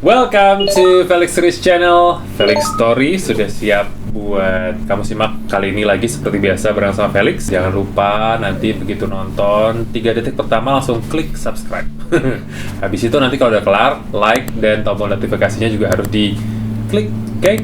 Welcome to Felix Series Channel. Felix Story sudah siap buat kamu simak kali ini lagi seperti biasa bareng sama Felix. Jangan lupa nanti begitu nonton 3 detik pertama langsung klik subscribe. Habis itu nanti kalau udah kelar, like dan tombol notifikasinya juga harus di klik, oke?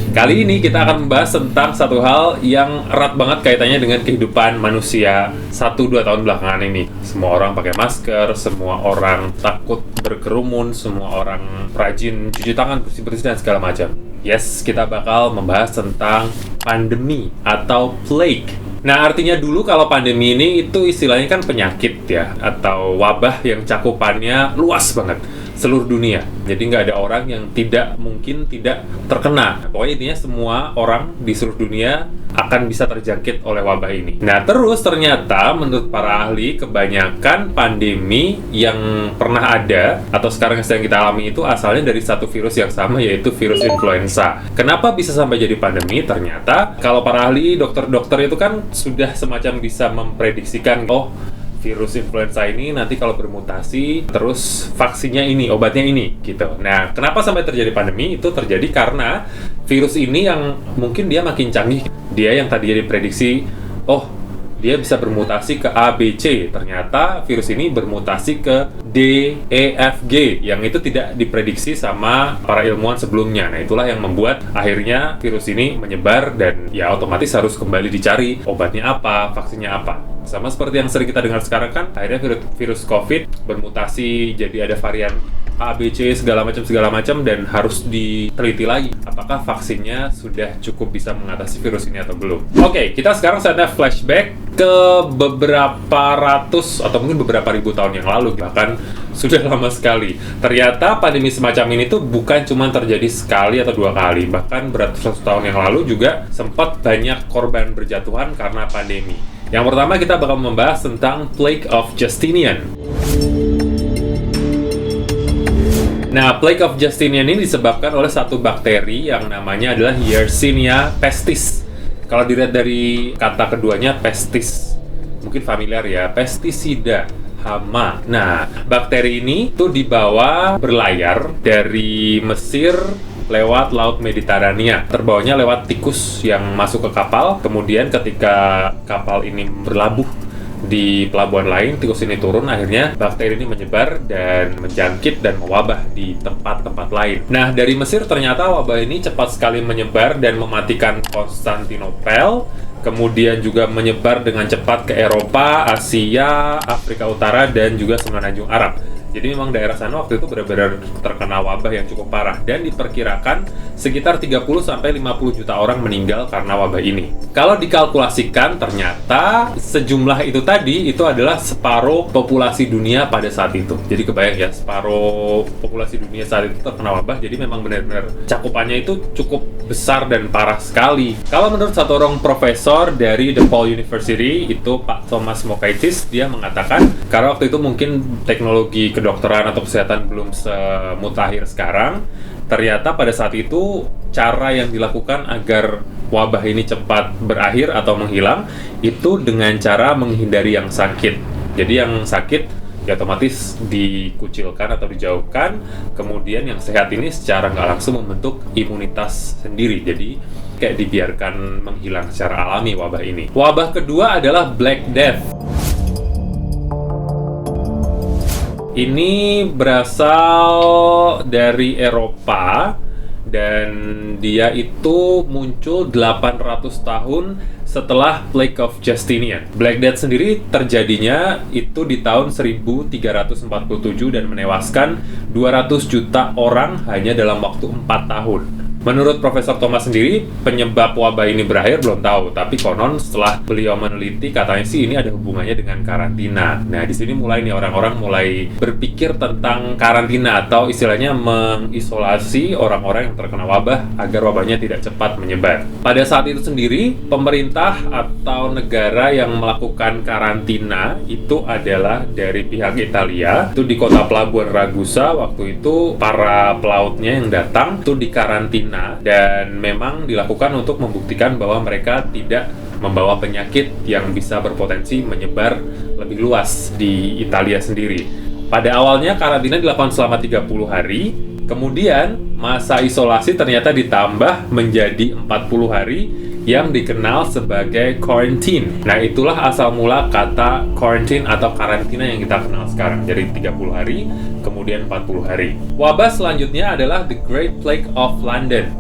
Kali ini kita akan membahas tentang satu hal yang erat banget kaitannya dengan kehidupan manusia 1-2 tahun belakangan ini. Semua orang pakai masker, semua orang takut berkerumun, semua orang rajin cuci tangan, bersih-bersih, dan segala macam. Yes, kita bakal membahas tentang pandemi atau plague. Nah, artinya dulu kalau pandemi ini itu istilahnya kan penyakit ya, atau wabah yang cakupannya luas banget, seluruh dunia. Jadi nggak ada orang yang mungkin tidak terkena. Pokoknya intinya semua orang di seluruh dunia akan bisa terjangkit oleh wabah ini. Nah, terus ternyata menurut para ahli, kebanyakan pandemi yang pernah ada atau sekarang yang sedang kita alami itu asalnya dari satu virus yang sama, yaitu virus influenza. Kenapa bisa sampai jadi pandemi? Ternyata kalau para ahli, dokter-dokter itu kan sudah semacam bisa memprediksikan, virus influenza ini nanti kalau bermutasi, terus vaksinnya ini, obatnya ini, gitu. Nah, kenapa sampai terjadi pandemi? Itu terjadi karena virus ini yang mungkin dia makin canggih. Dia yang tadinya diprediksi, dia bisa bermutasi ke A, B, C. Ternyata virus ini bermutasi ke D, E, F, G, yang itu tidak diprediksi sama para ilmuwan sebelumnya. Nah, itulah yang membuat akhirnya virus ini menyebar dan ya otomatis harus kembali dicari obatnya apa, vaksinnya apa. Sama seperti yang sering kita dengar sekarang kan, akhirnya virus COVID bermutasi jadi ada varian A, B, C, segala macam dan harus diteliti lagi apakah vaksinnya sudah cukup bisa mengatasi virus ini atau belum. Oke, kita sekarang saatnya flashback ke beberapa ratus atau mungkin beberapa ribu tahun yang lalu, bahkan sudah lama sekali. Ternyata pandemi semacam ini tuh bukan cuma terjadi sekali atau 2 kali, bahkan beratus tahun yang lalu juga sempat banyak korban berjatuhan karena pandemi. Yang pertama kita bakal membahas tentang Plague of Justinian. Nah, Plague of Justinian ini disebabkan oleh satu bakteri yang namanya adalah Yersinia pestis. Kalau dilihat dari kata keduanya, pestis, mungkin familiar ya, pestisida, hama. Nah, bakteri ini tuh dibawa berlayar dari Mesir lewat Laut Mediterania. Terbawanya lewat tikus yang masuk ke kapal. Kemudian ketika kapal ini berlabuh di pelabuhan lain, tikus ini turun, akhirnya bakteri ini menyebar dan menjangkit dan mewabah di tempat-tempat lain. Nah, dari Mesir ternyata wabah ini cepat sekali menyebar dan mematikan Konstantinopel, kemudian juga menyebar dengan cepat ke Eropa, Asia, Afrika Utara, dan juga Semenanjung Arab. Jadi memang daerah sana waktu itu benar-benar terkena wabah yang cukup parah dan diperkirakan sekitar 30-50 juta orang meninggal karena wabah ini. Kalau dikalkulasikan ternyata sejumlah itu tadi itu adalah separuh populasi dunia pada saat itu. Jadi kebayang ya, separuh populasi dunia saat itu terkena wabah. Jadi memang benar-benar cakupannya itu cukup besar dan parah sekali. Kalau menurut satu orang profesor dari DePaul University, itu Pak Thomas Mokaitis, dia mengatakan karena waktu itu mungkin teknologi kedokteran atau kesehatan belum semutakhir sekarang, ternyata pada saat itu cara yang dilakukan agar wabah ini cepat berakhir atau menghilang itu dengan cara menghindari yang sakit. Jadi yang sakit ya otomatis dikucilkan atau dijauhkan, kemudian yang sehat ini secara nggak langsung membentuk imunitas sendiri. Jadi kayak dibiarkan menghilang secara alami wabah ini. Wabah kedua adalah Black Death. Ini berasal dari Eropa dan dia itu muncul 800 tahun setelah Plague of Justinian. Black Death sendiri terjadinya itu di tahun 1347 dan menewaskan 200 juta orang hanya dalam waktu 4 tahun. Menurut Profesor Thomas sendiri, penyebab wabah ini berakhir belum tahu, tapi konon setelah beliau meneliti katanya sih ini ada hubungannya dengan karantina. Nah, di sini mulai nih orang-orang mulai berpikir tentang karantina atau istilahnya mengisolasi orang-orang yang terkena wabah agar wabahnya tidak cepat menyebar. Pada saat itu sendiri, pemerintah atau negara yang melakukan karantina itu adalah dari pihak Italia. Itu di kota pelabuhan Ragusa, waktu itu para pelautnya yang datang itu dikarantina dan memang dilakukan untuk membuktikan bahwa mereka tidak membawa penyakit yang bisa berpotensi menyebar lebih luas di Italia sendiri. Pada awalnya karantina dilakukan selama 30 hari, kemudian masa isolasi ternyata ditambah menjadi 40 hari yang dikenal sebagai quarantine. Nah, itulah asal mula kata quarantine atau karantina yang kita kenal sekarang. Jadi 30 hari, kemudian 40 hari. Wabah selanjutnya adalah The Great Plague of London.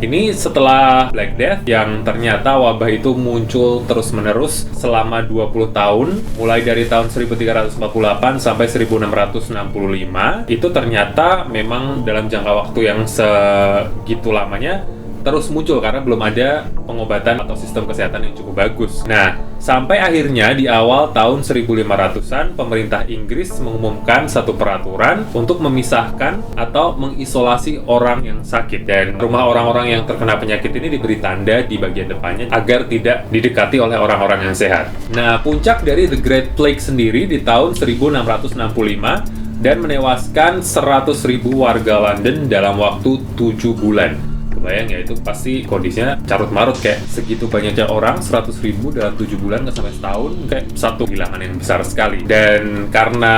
Ini setelah Black Death yang ternyata wabah itu muncul terus-menerus selama 20 tahun, mulai dari tahun 1348 sampai 1665. Itu ternyata memang dalam jangka waktu yang segitu lamanya terus muncul karena belum ada pengobatan atau sistem kesehatan yang cukup bagus. Nah, sampai akhirnya di awal tahun 1500-an, pemerintah Inggris mengumumkan satu peraturan untuk memisahkan atau mengisolasi orang yang sakit. Dan rumah orang-orang yang terkena penyakit ini diberi tanda di bagian depannya agar tidak didekati oleh orang-orang yang sehat. Nah, puncak dari The Great Plague sendiri di tahun 1665 dan menewaskan 100.000 warga London dalam waktu 7 bulan. Kebayang ya, itu pasti kondisinya carut-marut, kayak segitu banyaknya orang, 100.000 dalam 7 bulan nggak sampai setahun, kayak satu kehilangan yang besar sekali. Dan karena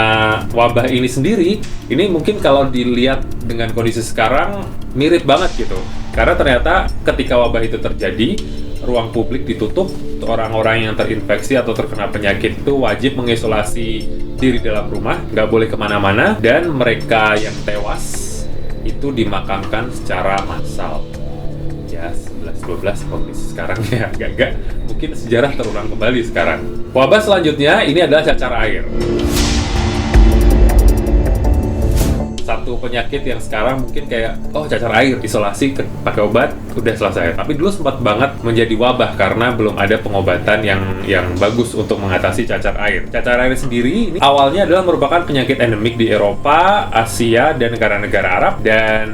wabah ini sendiri, ini mungkin kalau dilihat dengan kondisi sekarang mirip banget gitu. Karena ternyata ketika wabah itu terjadi, ruang publik ditutup, orang-orang yang terinfeksi atau terkena penyakit itu wajib mengisolasi diri dalam rumah, nggak boleh kemana-mana, dan mereka yang tewas itu dimakamkan secara massal. Ya, 11-12 kondisi sekarang ya, agak mungkin sejarah terulang kembali sekarang. Wabah selanjutnya ini adalah cacar air. Satu penyakit yang sekarang mungkin kayak, oh cacar air, isolasi, pakai obat, udah selesai. Tapi dulu sempat banget menjadi wabah karena belum ada pengobatan yang bagus untuk mengatasi cacar air. Cacar air sendiri ini awalnya adalah merupakan penyakit endemik di Eropa, Asia, dan negara-negara Arab. Dan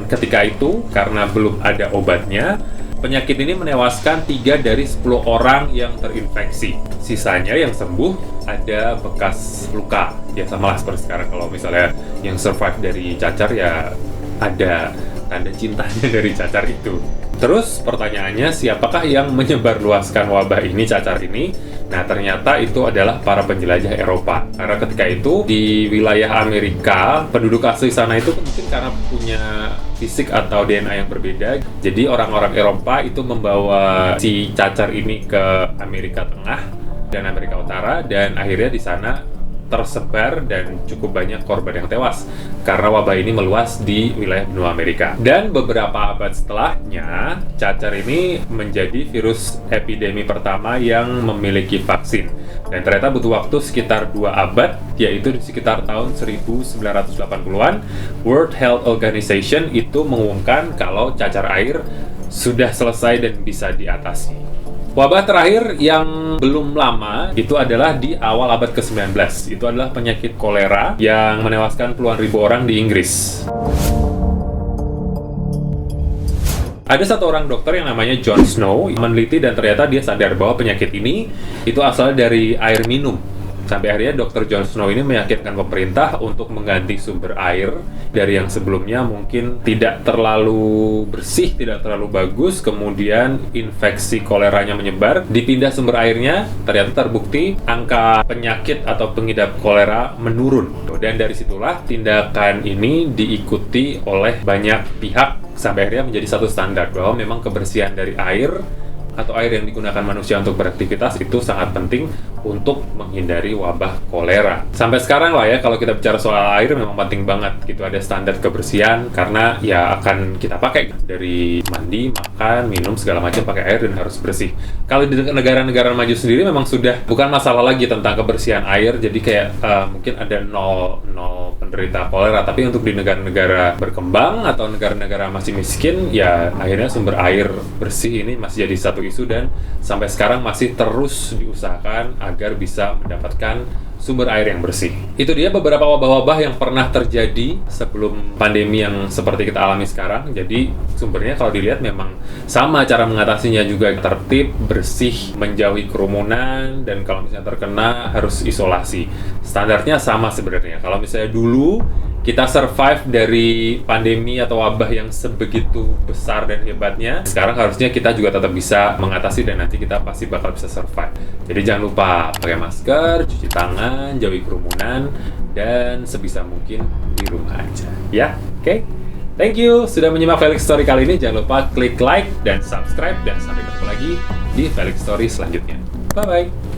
ketika itu, karena belum ada obatnya, penyakit ini menewaskan 3 dari 10 orang yang terinfeksi. Sisanya yang sembuh ada bekas luka. Ya sama lah seperti sekarang, kalau misalnya yang survive dari cacar ya ada tanda cintanya dari cacar itu. Terus pertanyaannya, siapakah yang menyebarluaskan wabah ini, cacar ini? Nah, ternyata itu adalah para penjelajah Eropa. Karena ketika itu di wilayah Amerika, penduduk asli sana itu mungkin karena punya fisik atau DNA yang berbeda. Jadi orang-orang Eropa itu membawa si cacar ini ke Amerika Tengah dan Amerika Utara, dan akhirnya di sana tersebar dan cukup banyak korban yang tewas karena wabah ini meluas di wilayah benua Amerika. Dan beberapa abad setelahnya, cacar ini menjadi virus epidemi pertama yang memiliki vaksin. Dan ternyata butuh waktu sekitar 2 abad, yaitu di sekitar tahun 1980-an, World Health Organization itu mengumumkan kalau cacar air sudah selesai dan bisa diatasi. Wabah terakhir yang belum lama itu adalah di awal abad ke-19. Itu adalah penyakit kolera yang menewaskan puluhan ribu orang di Inggris. Ada satu orang dokter yang namanya John Snow meneliti dan ternyata dia sadar bahwa penyakit ini itu asalnya dari air minum. Sampai akhirnya Dr. John Snow ini meyakinkan pemerintah untuk mengganti sumber air dari yang sebelumnya mungkin tidak terlalu bersih, tidak terlalu bagus, kemudian infeksi koleranya menyebar, dipindah sumber airnya, ternyata terbukti angka penyakit atau pengidap kolera menurun. Dan dari situlah tindakan ini diikuti oleh banyak pihak sampai akhirnya menjadi satu standar bahwa memang kebersihan dari air atau air yang digunakan manusia untuk beraktivitas itu sangat penting untuk menghindari wabah kolera. Sampai sekarang lah ya, kalau kita bicara soal air memang penting banget gitu, ada standar kebersihan karena ya akan kita pakai dari mandi, makan, minum segala macam pakai air dan harus bersih. Kalau di negara-negara maju sendiri memang sudah bukan masalah lagi tentang kebersihan air, jadi kayak mungkin ada nol penderita kolera, tapi untuk di negara-negara berkembang atau negara-negara masih miskin ya akhirnya sumber air bersih ini masih jadi satu isu dan sampai sekarang masih terus diusahakan agar bisa mendapatkan sumber air yang bersih. Itu dia beberapa wabah-wabah yang pernah terjadi sebelum pandemi yang seperti kita alami sekarang. Jadi sumbernya kalau dilihat memang sama, cara mengatasinya juga tertib, bersih, menjauhi kerumunan, dan kalau misalnya terkena harus isolasi. Standarnya sama sebenarnya. Kalau misalnya dulu kita survive dari pandemi atau wabah yang sebegitu besar dan hebatnya, sekarang harusnya kita juga tetap bisa mengatasi dan nanti kita pasti bakal bisa survive. Jadi jangan lupa pakai masker, cuci tangan, jauhi kerumunan, dan sebisa mungkin di rumah aja. Ya, oke? Thank you sudah menyimak Felix Story kali ini. Jangan lupa klik like dan subscribe, dan sampai ketemu lagi di Felix Story selanjutnya. Bye-bye!